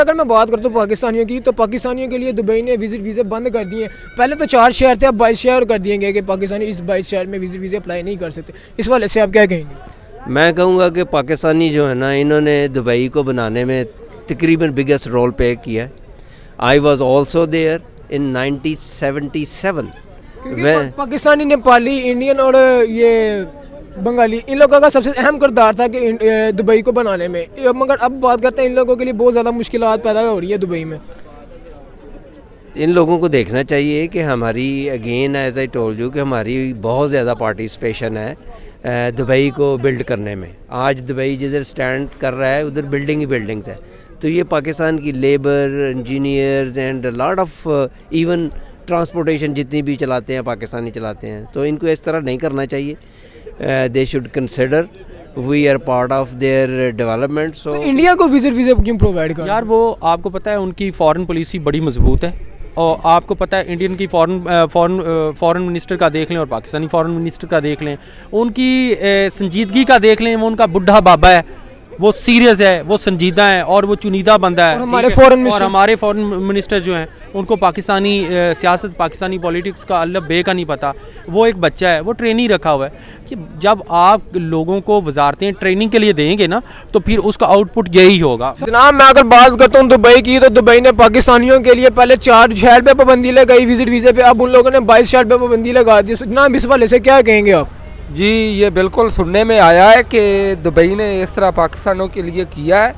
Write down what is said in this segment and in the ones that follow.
اگر میں بات کرتا ہوں پاکستانیوں کی تو پاکستانیوں کے لیے دبئی نے وزٹ ویزے بند کر دیے ہیں. پہلے تو 4 شہر تھے, اب 22 شہر کر دیے گئے کہ پاکستانی اس 22 شہر میں وزٹ ویزے اپلائی نہیں کر سکتے. اس والے سے آپ کیا کہیں گے؟ میں کہوں گا کہ پاکستانی جو ہے نا انہوں نے دبئی کو بنانے میں تقریباً بگیسٹ رول پلے کیا ہے. I was also there in 1977. Pakistani, Nepali, Indian اور یہ بنگالی ان لوگوں کا سب سے اہم کردار تھا کہ دبئی کو بنانے میں. مگر اب بات کرتے ہیں ان لوگوں کے لیے بہت زیادہ مشکلات پیدا ہو رہی ہے دبئی میں. ان لوگوں کو دیکھنا چاہیے کہ ہماری again as I told you کہ ہماری بہت زیادہ پارٹیسپیشن ہے دبئی کو بلڈ کرنے میں. آج دبئی جدھر سٹینڈ کر رہا ہے ادھر بلڈنگ ہی بلڈنگز ہے. تو یہ پاکستان کی labour, engineers and lot of even transportation جتنی بھی چلاتے ہیں پاکستانی چلاتے ہیں. تو ان کو اس طرح نہیں کرنا چاہیے. They should consider we are part of their development. So India کو وزٹ ویزے کیوں پرووائڈ کر یار وہ آپ کو پتہ ہے ان کی فارن پالیسی بڑی مضبوط ہے. اور آپ کو پتہ ہے انڈین کی فارن منسٹر کا دیکھ لیں اور پاکستانی فارن منسٹر کا دیکھ لیں, ان کی سنجیدگی کا دیکھ لیں. وہ ان کا بڈھا بابا ہے, وہ سیریس ہے, وہ سنجیدہ ہے اور وہ چنیدہ بندہ ہے. اور ہمارے فارن منسٹر جو ہیں ان کو پاکستانی سیاست, پاکستانی پولیٹکس کا اللہ بے کا نہیں پتہ. وہ ایک بچہ ہے, وہ ٹریننگ رکھا ہوا ہے کہ جب آپ لوگوں کو وزارتیں ٹریننگ کے لیے دیں گے نا تو پھر اس کا آؤٹ پٹ یہی ہوگا. جناب میں اگر بات کرتا ہوں دبئی کی, تو دبئی نے پاکستانیوں کے لیے پہلے 4 شہر پہ پابندی لگائی وزٹ ویزے پہ, اب ان لوگوں نے 22 شہر پہ پابندی لگا دی. جناب اس والے سے کیا کہیں گے آپ؟ جی یہ بالکل سننے میں آیا ہے کہ دبئی نے اس طرح پاکستانیوں کے لیے کیا ہے.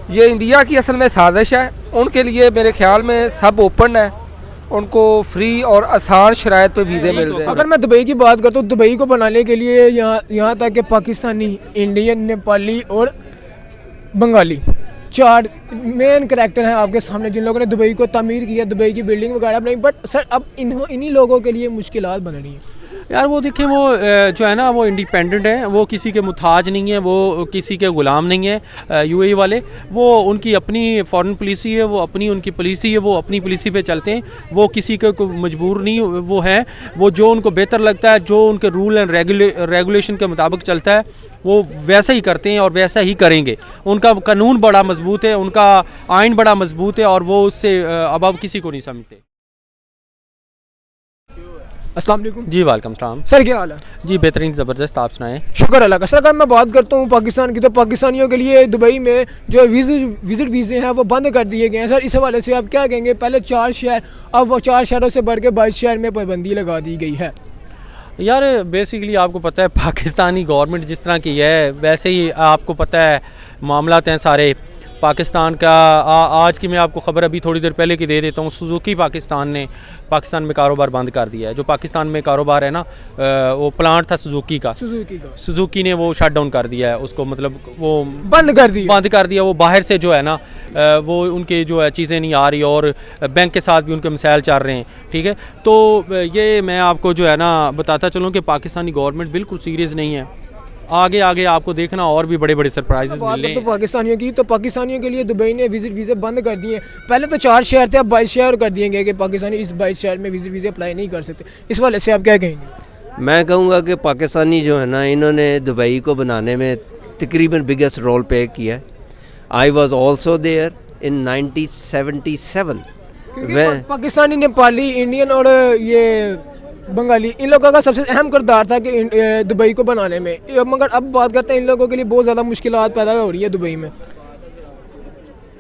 یہ انڈیا کی اصل میں سازش ہے. ان کے لیے میرے خیال میں سب اوپن ہے, ان کو فری اور آسان شرائط پہ ویزے مل رہے ہیں. اگر میں دبئی کی بات کرتا ہوں, دبئی کو بنانے کے لیے یہاں تک کہ پاکستانی, انڈین, نیپالی اور بنگالی 4 مین کریکٹر ہیں آپ کے سامنے جن لوگوں نے دبئی کو تعمیر کیا, دبئی کی بلڈنگ وغیرہ بنائی. بٹ سر اب انہی لوگوں کے لیے مشکلات بن رہی ہیں. یار وہ دیکھیں وہ جو ہے نا وہ انڈیپینڈنٹ ہیں, وہ کسی کے محتاج نہیں ہیں, وہ کسی کے غلام نہیں ہیں. یو اے ای والے وہ ان کی اپنی فارن پالیسی ہے, وہ اپنی ان کی پالیسی ہے, وہ اپنی پالیسی پہ چلتے ہیں. وہ کسی کے مجبور نہیں وہ ہیں, وہ جو ان کو بہتر لگتا ہے, جو ان کے رول اینڈ ریگولیشن کے مطابق چلتا ہے وہ ویسا ہی کرتے ہیں اور ویسا ہی کریں گے. ان کا قانون بڑا مضبوط ہے, ان کا آئین بڑا مضبوط ہے اور وہ اس سے اب کسی کو نہیں سمجھتے. السلام علیکم. جی وعلیکم السلام. سر کیا حال ہے؟ جی بہترین, زبردست, آپ سنائیں. شکر اللہ کا. سر اگر میں بات کرتا ہوں پاکستان کی, تو پاکستانیوں کے لیے دبئی میں جو وزٹ ویزے ہیں وہ بند کر دیے گئے ہیں. سر اس حوالے سے آپ کیا کہیں گے؟ پہلے 4 شہر, اب وہ 4 شہروں سے بڑھ کے 22 شہر میں پابندی لگا دی گئی ہے. یار بیسیکلی آپ کو پتہ ہے پاکستانی گورنمنٹ جس طرح کی ہے ویسے ہی آپ کو پتہ ہے معاملات ہیں سارے پاکستان کا. آج کی میں آپ کو خبر ابھی تھوڑی دیر پہلے کی دے دیتا ہوں. سوزوکی پاکستان نے پاکستان میں کاروبار بند کر دیا ہے. جو پاکستان میں کاروبار ہے نا, وہ پلانٹ تھا سوزوکی کا, سوزوکی نے وہ شٹ ڈاؤن کر دیا ہے اس کو, مطلب وہ بند کر دیا. وہ باہر سے جو ہے نا وہ ان کے جو ہے چیزیں نہیں آ رہی اور بینک کے ساتھ بھی ان کے مسائل چل رہے ہیں. ٹھیک ہے, تو یہ میں آپ کو جو ہے نا بتاتا چلوں کہ پاکستانی گورنمنٹ بالکل سیریس نہیں ہے. آگے آپ کو دیکھنا اور بھی بڑے بڑے سرپرائزز ملیں. بات تو پاکستانیوں کی, تو پاکستانیوں کے لیے دبئی نے وزٹ ویزے بند کر دیے. پہلے تو 4 شہر تھے, اب 22 شہر کر دیے گئے کہ پاکستانی اس 22 شہر میں وزٹ ویزے اپلائی نہیں کر سکتے. اس والے سے آپ کیا کہیں گے؟ میں کہوں گا کہ پاکستانی جو ہے نا انہوں نے دبئی کو بنانے میں تقریباً بگیسٹ رول پلے کیا ہے. I was also there in 1977. Pakistani, Nepali, Indian اور یہ بنگالی ان لوگوں کا سب سے اہم کردار تھا کہ دبئی کو بنانے میں. مگر اب بات کرتے ہیں ان لوگوں کے لیے بہت زیادہ مشکلات پیدا ہو رہی ہے دبئی میں.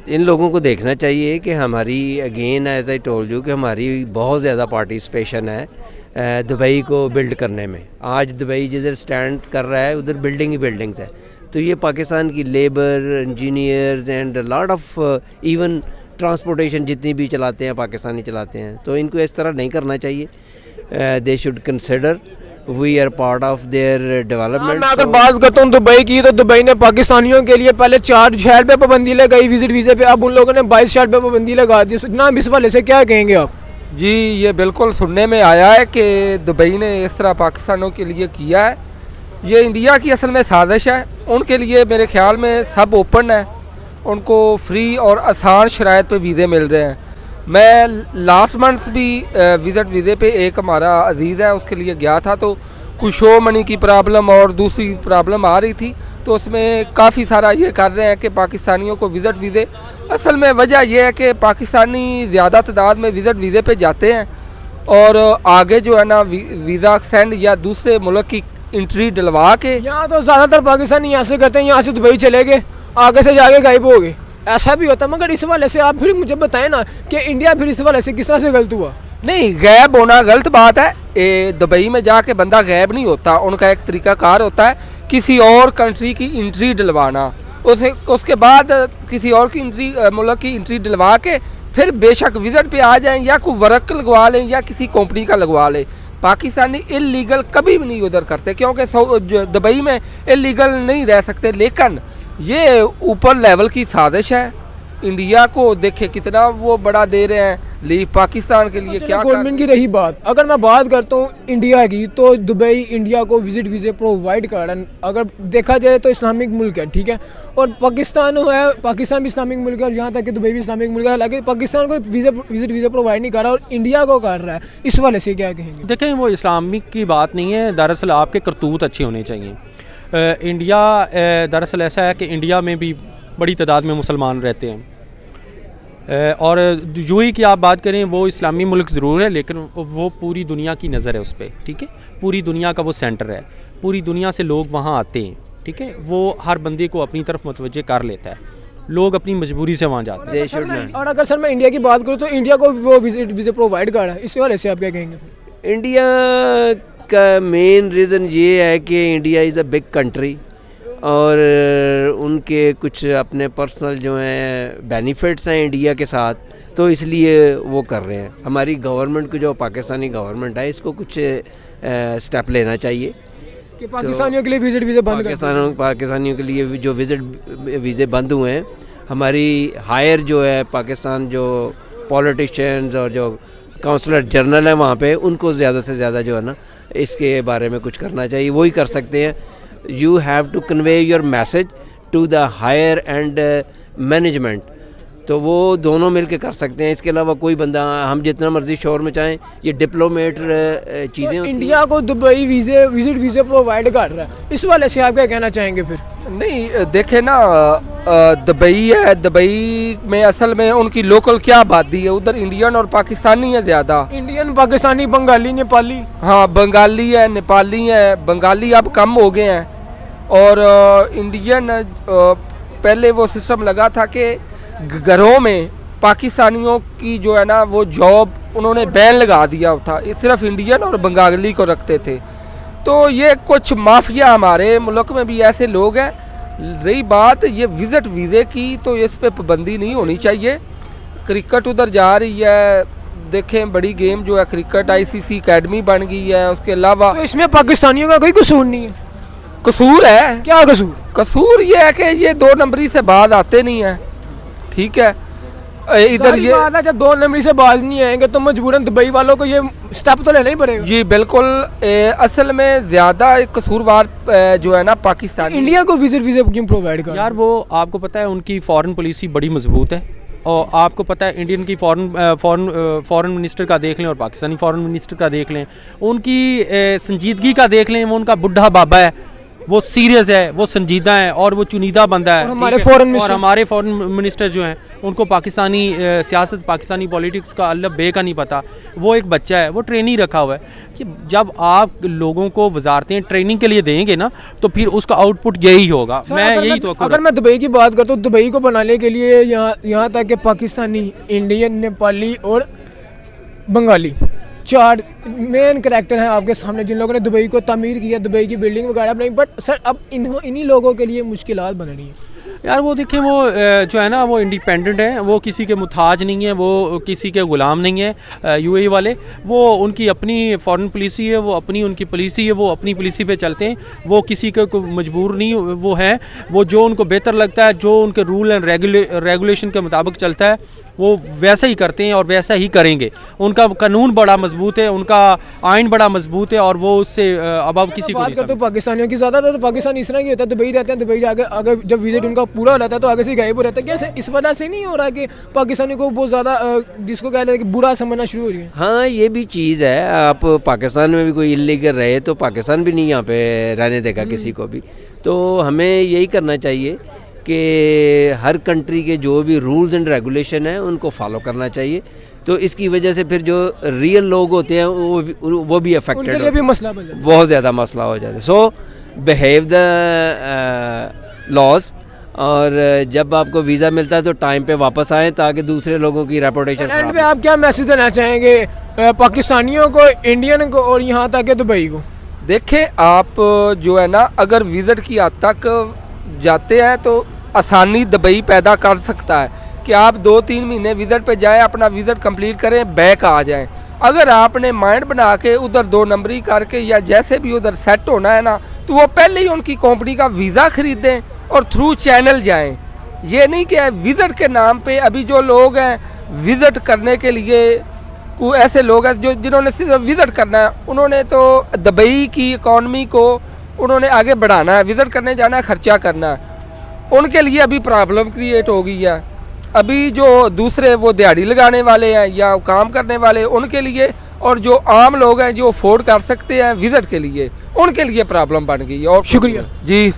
ان لوگوں کو دیکھنا چاہیے کہ ہماری again as I told you کہ ہماری بہت زیادہ پارٹیسپیشن ہے دبئی کو بلڈ کرنے میں. آج دبئی جدھر سٹینڈ کر رہا ہے ادھر بلڈنگ ہی بلڈنگز ہے. تو یہ پاکستان کی labour, engineers and lot of even transportation جتنی بھی چلاتے ہیں پاکستانی چلاتے ہیں. تو ان کو اس طرح نہیں کرنا چاہیے. They should consider we are part of their development. میں اگر بات کرتا ہوں دبئی کی, تو دبئی نے پاکستانیوں کے لیے پہلے 4 شہر پہ پابندی لگائی وزٹ ویزے پہ, اب ان لوگوں نے 22 شہر پہ پابندی لگا دی. جناب اس والے سے کیا کہیں گے آپ؟ جی یہ بالکل سننے میں آیا ہے کہ دبئی نے اس طرح پاکستانیوں کے لیے کیا ہے. یہ انڈیا کی اصل میں سازش ہے. ان کے لیے میرے خیال میں سب اوپن ہے, ان کو فری اور آسان شرائط پہ ویزے مل رہے ہیں. میں لاسٹ منتھس بھی وزٹ ویزے پہ ایک ہمارا عزیز ہے اس کے لیے گیا تھا, تو کچھ شو منی کی پرابلم اور دوسری پرابلم آ رہی تھی, تو تو اس میں کافی سارا یہ کر رہے ہیں کہ پاکستانیوں کو وزٹ ویزے، اصل میں وجہ یہ ہے کہ پاکستانی زیادہ تعداد میں وزٹ ویزے پہ جاتے ہیں اور آگے جو ہے نا ویزا ایکسٹینڈ یا دوسرے ملک کی انٹری ڈلوا کے، یہاں تو زیادہ تر پاکستانی یہاں سے کرتے ہیں، یہاں سے دبئی چلے گئے، آگے سے جا کے غائب ہو گئے، ایسا بھی ہوتا ہے. مگر اس حوالے سے آپ پھر مجھے بتائیں نا کہ انڈیا پھر اس حوالے سے کس طرح سے غلط ہوا؟ نہیں غائب ہونا غلط بات ہے. دبئی میں جا کے بندہ غائب نہیں ہوتا، ان کا ایک طریقہ کار ہوتا ہے کسی اور کنٹری کی انٹری ڈلوانا، اس کے بعد کسی اور کی انٹری ملک کی انٹری ڈلوا کے پھر بے شک وزٹ پہ آ جائیں یا کوئی ورک لگوا لیں یا کسی کمپنی کا لگوا لیں. پاکستانی اللیگل کبھی بھی نہیں ادھر کرتے کیونکہ دبئی میں اللیگل نہیں رہ سکتے. لیکن یہ اوپر لیول کی سازش ہے. انڈیا کو دیکھے کتنا وہ بڑا دے رہے ہیں لیو پاکستان کے لیے. کیا گورنمنٹ کی رہی بات، اگر میں بات کرتا ہوں انڈیا کی، تو دبئی انڈیا کو وزٹ ویزے پرووائڈ کر رہا ہے. اگر دیکھا جائے تو اسلامک ملک ہے، ٹھیک ہے، اور پاکستان ہے، پاکستان بھی اسلامک ملک ہے اور یہاں تک کہ دبئی بھی اسلامک ملک ہے. حالانکہ پاکستان کو وزٹ ویزے پرووائڈ نہیں کر رہا اور انڈیا کو کر رہا ہے. اس والے سے کیا کہیں گے؟ دیکھیں وہ اسلامک کی بات نہیں ہے، دراصل آپ کے کرتوت اچھے ہونے چاہیے. انڈیا دراصل ایسا ہے کہ انڈیا میں بھی بڑی تعداد میں مسلمان رہتے ہیں، اور یو اے کی آپ بات کریں وہ اسلامی ملک ضرور ہے لیکن وہ پوری دنیا کی نظر ہے اس پہ، ٹھیک ہے، پوری دنیا کا وہ سینٹر ہے، پوری دنیا سے لوگ وہاں آتے ہیں، ٹھیک ہے، وہ ہر بندے کو اپنی طرف متوجہ کر لیتا ہے، لوگ اپنی مجبوری سے وہاں جاتے ہیں. اور اگر سر میں انڈیا کی بات کروں تو انڈیا کو وہ وزٹ ویزے پرووائڈ کر رہا ہے. اس والے سے آپ کیا کہیں گے؟ انڈیا کا مین ریزن یہ ہے کہ India is a big country اور ان کے کچھ اپنے پرسنل جو ہیں بینیفٹس ہیں انڈیا کے ساتھ، تو اس لیے وہ کر رہے ہیں. ہماری گورنمنٹ کو، جو پاکستانی گورنمنٹ ہے، اس کو کچھ سٹیپ لینا چاہیے کہ پاکستانیوں کے لیے وزٹ ویزے بند کر پاکستانیوں کے لیے جو وزٹ ویزے بند ہوئے ہیں. ہماری ہائر جو ہے پاکستان جو پولیٹیشینز اور جو کونسلر جنرل ہیں وہاں پہ، ان کو زیادہ سے زیادہ جو ہے نا اس کے بارے میں کچھ کرنا چاہیے. وہی کر سکتے ہیں. You have to convey your message to the higher and management. تو وہ دونوں مل کے کر سکتے ہیں. اس کے علاوہ کوئی بندہ ہم جتنا مرضی شور میں چاہیں، یہ ڈپلومیٹ چیزیں ہوتی ہیں. انڈیا کو دبئی وزٹ ویزے پرووائڈ کر رہا ہے. اس والے سے آپ کیا کہنا چاہیں گے پھر؟ نہیں دیکھیں نا، دبئی ہے، دبئی میں اصل میں ان کی لوکل کیا آبادی ہے، ادھر انڈین اور پاکستانی ہے زیادہ. انڈین، پاکستانی، بنگالی، نیپالی. ہاں بنگالی ہے، نیپالی ہے. بنگالی اب کم ہو گئے ہیں اور انڈین پہلے وہ سسٹم لگا تھا کہ گھروں میں پاکستانیوں کی جو ہے نا وہ جاب انہوں نے بین لگا دیا تھا، صرف انڈین اور بنگالی کو رکھتے تھے. تو یہ کچھ مافیا ہمارے ملک میں بھی ایسے لوگ ہیں. رہی بات یہ وزٹ ویزے کی، تو اس پہ پابندی نہیں ہونی چاہیے. کرکٹ ادھر جا رہی ہے، دیکھیں بڑی گیم جو ہے کرکٹ، ICC اکیڈمی بن گئی ہے. اس کے علاوہ تو اس میں پاکستانیوں کا کوئی قصور نہیں ہے. قصور ہے. کیا قصور؟ قصور یہ ہے کہ یہ 2 نمبری سے باز آتے نہیں ہیں، ٹھیک ہے. ادھر یہ بات ہے جب 2 نمبری سے باز نہیں آئیں گے تو مجبوراً دبئی والوں کو یہ سٹیپ تو لینا ہی پڑے گا. جی بالکل. اصل میں زیادہ قصوروار جو ہے نا پاکستانی. انڈیا کو وزٹ ویزے کیوں پرووائڈ کر؟ یار وہ آپ کو پتہ ہے ان کی فارن پالیسی بڑی مضبوط ہے، اور آپ کو پتہ ہے انڈین کی فارن منسٹر کا دیکھ لیں اور پاکستانی فارن منسٹر کا دیکھ لیں، ان کی سنجیدگی کا دیکھ لیں. وہ ان کا بڈھا بابا ہے، وہ سیریس ہے، وہ سنجیدہ ہے اور وہ چنیدہ بندہ ہے. اور ہمارے فورن منسٹر جو ہیں ان کو پاکستانی سیاست، پاکستانی پولیٹکس کا الف بے کا نہیں پتہ. وہ ایک بچہ ہے، وہ ٹرینی رکھا ہوا ہے کہ جب آپ لوگوں کو وزارتیں ٹریننگ کے لیے دیں گے نا تو پھر اس کا آؤٹ پٹ یہی ہوگا. میں یہی توقع. اگر میں دبئی کی بات کرتا ہوں، دبئی کو بنانے کے لیے یہاں تک کہ پاکستانی، انڈین، نیپالی اور بنگالی 4 مین کریکٹر ہیں آپ کے سامنے جن لوگوں نے دبئی کو تعمیر کیا، دبئی کی بلڈنگ وغیرہ بنائی. بٹ سر اب انہی لوگوں کے لیے مشکلات بن رہی ہیں. یار وہ دیکھیں وہ جو ہے نا وہ انڈیپینڈنٹ ہیں، وہ کسی کے محتاج نہیں ہیں، وہ کسی کے غلام نہیں ہیں. UAE والے وہ ان کی اپنی فارن پالیسی ہے، وہ اپنی ان کی پالیسی ہے، وہ اپنی پالیسی پہ چلتے ہیں. وہ کسی کے مجبور نہیں وہ ہیں، وہ جو ان کو بہتر لگتا ہے، جو ان کے رول اینڈ ریگولیشن کے مطابق چلتا ہے وہ ویسا ہی کرتے ہیں اور ویسا ہی کریں گے. ان کا قانون بڑا مضبوط ہے, ان کا آئین بڑا مضبوط ہے, اور وہ اس سے اب کسی کو بات نہیں کرتے سمجھتے. پاکستانیوں کی زیادہ تر تو پاکستان اس طرح کی ہوتا ہے, دبئی رہتے ہیں, دبئی جا کے اگر جب وزٹ ان کا پورا ہو جاتا ہے تو آگے سے غائب ہو رہتا ہے. کیسے اس وجہ سے نہیں ہو رہا کہ پاکستانی کو بہت زیادہ جس کو کہتے ہیں کہ برا سمجھنا شروع ہو رہی ہے؟ ہاں یہ بھی چیز ہے. آپ پاکستان میں بھی کوئی انلیگل رہے تو پاکستان بھی نہیں یہاں پہ رہنے دے گا کسی کو بھی. تو ہمیں یہی کرنا چاہیے کہ ہر کنٹری کے جو بھی رولز اینڈ ریگولیشن ہیں ان کو فالو کرنا چاہیے. تو اس کی وجہ سے پھر جو ریئل لوگ ہوتے ہیں وہ بھی ان افیکٹڈ کے لیے بھی مسئلہ بن جاتا ہے. بہت زیادہ مسئلہ ہو جاتا ہے. سو بہیو دا لاز, اور جب آپ کو ویزا ملتا ہے تو ٹائم پہ واپس آئیں تاکہ دوسرے لوگوں کی ریپوٹیشن اینڈ پہ آپ کیا میسج دینا چاہیں گے پاکستانیوں کو, انڈین کو, اور یہاں تک کہ دبئی کو؟ دیکھیں آپ جو ہے نا اگر وزٹ کی حد تک جاتے ہیں تو آسانی دبئی پیدا کر سکتا ہے کہ آپ 2-3 مہینے وزٹ پہ جائیں, اپنا وزٹ کمپلیٹ کریں, بیک آ جائیں. اگر آپ نے مائنڈ بنا کے ادھر 2 نمبری کر کے یا جیسے بھی ادھر سیٹ ہونا ہے نا تو وہ پہلے ہی ان کی کمپنی کا ویزا خریدیں اور تھرو چینل جائیں. یہ نہیں کہ وزٹ کے نام پہ ابھی جو لوگ ہیں وزٹ کرنے کے لیے, کوئی ایسے لوگ ہیں جنہوں نے صرف وزٹ کرنا ہے, انہوں نے تو دبئی کی اکانومی کو انہوں نے آگے بڑھانا ہے, وزٹ کرنے جانا ہے, خرچہ کرنا ہے. ان کے لیے ابھی پرابلم کریٹ ہو گئی ہے. ابھی جو دوسرے وہ دیہڑی لگانے والے ہیں یا کام کرنے والے ان کے لیے, اور جو عام لوگ ہیں جو افورڈ کر سکتے ہیں وزٹ کے لیے, ان کے لیے پرابلم بن گئی. اور شکریہ جی.